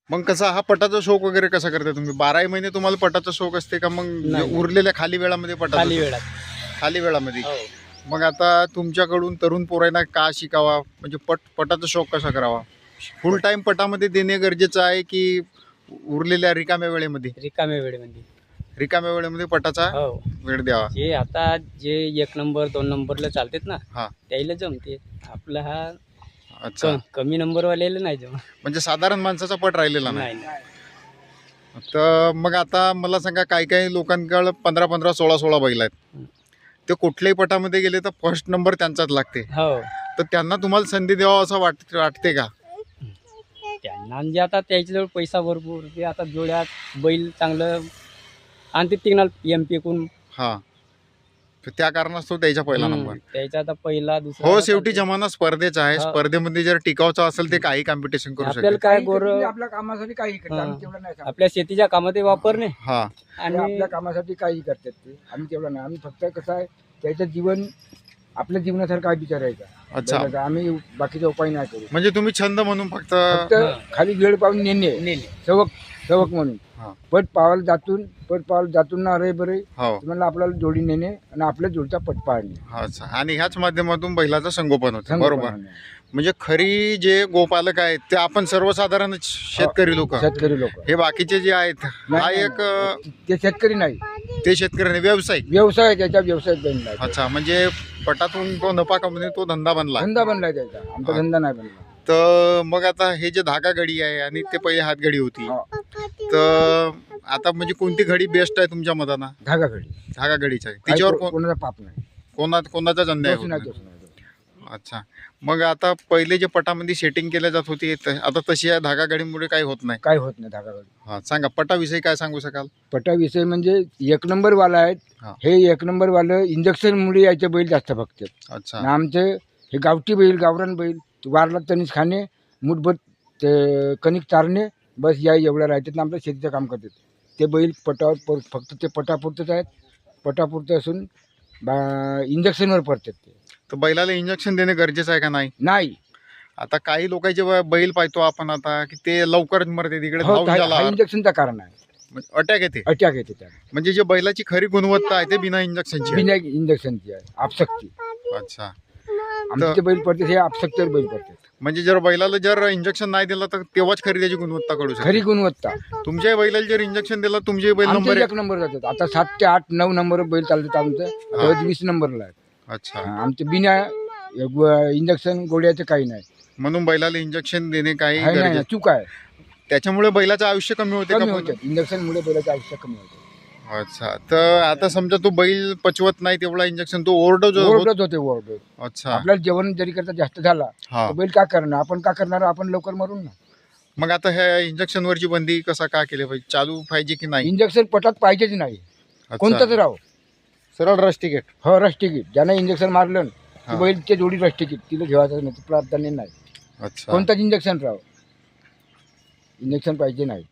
मग कसा हा पटाचा शौक वगैरे कसा करता तुम्ही? 12 महिने तुम्हाला पटाचा शौक असते का? मग नाही. उरलेल्या खाली वेळामध्ये पटाचा खाली शौक? वेळात. खाली वेळामध्ये. हो. मग आता तुमच्याकडून तरुण पोरांना का शिकावा, म्हणजे पटाचा शौक कसा करावा? फुल टाइम पटामध्ये देणे गरजेचं आहे की उरलेल्या रिकाम्या वेळेमध्ये? रिकाम्या वेळेमध्ये. रिकाम्या वेळेमध्ये पटाचा हो. वेळ द्यावा. जे आता जे 1 नंबर 2 नंबरला चालतात ना, हा. त्याला जमते. आपला हा अच्छा, कमी नंबरवाल्याला नाही जमत. म्हणजे साधारण माणसाचा पट राहिलेला नाही. नाही. तर मग आता मला सांगा, काही काही लोकांकडे 15-15, 16-16 बैल आहेत. ते कुठल्याही पटामध्ये गेले तर फर्स्ट नंबर त्यांचाच लागते. हो. तर त्यांना तुम्हाला संधी द्यावा असं वाटते का? त्यांना म्हणजे आता त्याच्याजवळ पैसा भरपूर, ते आता जोड्यात बैल चांगलं आणते तिघनाल MP कून. हा, तर त्या कारणास्तव त्याचा पहिला नंबर. त्याचा आता पहिला दुसरा. हो, शेवटी जमाना स्पर्धेचा आहे. हा. स्पर्धेमध्ये जर टिकावचं असेल ते काही कॉम्पिटिशन करू आपल्याला शकते. काय गोर आपल्या कामासाठी काही करतात, आम्ही तेवढं नाही सांगत. आपल्या शेतीच्या कामात वापरणे हा, ते आणि आपल्या कामासाठी काही करतात ते, आम्ही तेवढं नाही. आम्ही फक्त कसं आहे, त्याचं जीवन आपल्या जीवनासारखं आहे बिचारायचं. अच्छा. बैलाचं आम्ही बाकीचा उपाय नाही करू. म्हणजे तुम्ही छंद म्हणून फक्त फक्त खाली वेळ पाहून नेणे, सवक म्हणून. हा. पट पावायला जातून ना रे बरे हो. तुम्हाला आपल्याला जोडी नेणे आणि आपल्या जोडीचा पट पाळणे. अच्छा, आणि ह्याच माध्यमातून बैलाचं संगोपन होतं. संगोपन बरोबर. होणे. म्हणजे खरी जे गोपालक आहेत ते आपण सर्वसाधारण शेतकरी लोक, शेतकरी लोक हे बाकीचे जे आहेत हा एक ते शेतकरी नाही, ते शेतकरी नाही, व्यावसायिक. व्यवसाय आहे, त्याच्या व्यवसाय बनलाय. अच्छा, म्हणजे पटातून तो नफा कमवणे तो धंदा बनला. धंदा बनलाय त्याचा, आमचा धंदा नाही बनला. तर मग आता हे जे धागा घडी आहे आणि ते पहिले हात घडी होती, हो. तर आता म्हणजे कोणती घडी बेस्ट आहे तुमच्या मतानं? धागा घडी. धागा घडीच आहे. तिच्यावर कोणाचा पाप नाही, कोणाचाच अन्याय दोष होत नाही, नाही. दोष नाही. अच्छा, मग आता पहिले जे पटामध्ये सेटिंग केल्या जात होती आता तशी या धागा घडीमुळे काही होत नाही. काय होत नाही धागा घडी. हा, सांगा पटाविषयी काय सांगू शकाल? पटाविषयी म्हणजे 1 नंबर वाला आहेत. हा. हे 1 नंबर वालं इंजेक्शन मुळे याचे बैल जास्त बघतात. अच्छा. आणि आमचे हे गावठी बैल, गावरान बैल, वारला तणीच खाणे, मुठभर ते कणिक चारणे, बस या एवढ्या राहतात. आपल्या शेतीचं काम करतात ते बैल. पटावर फक्त ते पटापुरतच आहेत. पटापुरतं असून इंजेक्शनवर पडतात ते. तर बैलाला इंजेक्शन देणे गरजेचं आहे का नाही? नाही. आता काही लोकांचे बैल पाहतो आपण आता की ते लवकरच मरते, तिकडे धावून हा इंजेक्शनचं कारण आहे. अटॅक येते. अटॅक येते त्याला. म्हणजे जे बैलाची खरी गुणवत्ता आहे ते बिना इंजेक्शनची आहे. बिना इंजेक्शनची आहे, आपसक्ती. अच्छा, आमचे बैल पडते हे आपसक्तीवर बैल पडतात. म्हणजे जर बैलाला जर इंजेक्शन नाही दिलं तर तेव्हाच खरी त्याची गुणवत्ता कळू शकते. खरी गुणवत्ता. तुमच्याही बैलाला जर इंजेक्शन दिलं तुमचे बैल आमचे नंबर 1 नंबर जातात. आता 7 ते 8, 9 नंबर बैल चालतात आमचं. तेव्हा 20 नंबरला आहे. अच्छा, आमचे बिना इंजेक्शन गोळ्याचं काही नाही. म्हणून बैलाला इंजेक्शन देणे काही आहे नाही, गरजेचं. चूक आहे. त्याच्यामुळे बैलाचं आयुष्य कमी होते कमी का? होते इंजेक्शनमुळे बैलाचं आयुष्य कमी होते. अच्छा, तर आता समजा तो बैल पचवत नाही तेवढा इंजेक्शन, तो ओरडत ओरडत होते ओरडत. अच्छा. आपल्याला जेवण जरी करता जास्त झाला हा, तर बैल का करणार, आपण का करणार, आपण लवकर मरून ना. मग आता ह्या इंजेक्शन वरची बंदी कसा का केली पाहिजे? चालू पाहिजे की नाही? इंजेक्शन पटात पाहिजेच नाही, अच्छा. कोणतंच राहो. सरळ रस तिकीट. हो, रस तिकीट. ज्यानं इंजेक्शन मारलं हा. की बैलच्या जोडी रस तिकीट तिला घेवायचं नाही, प्रार्थना नाही. अच्छा. कोणताच इंजेक्शन राहो, इंजेक्शन पाहिजे नाही.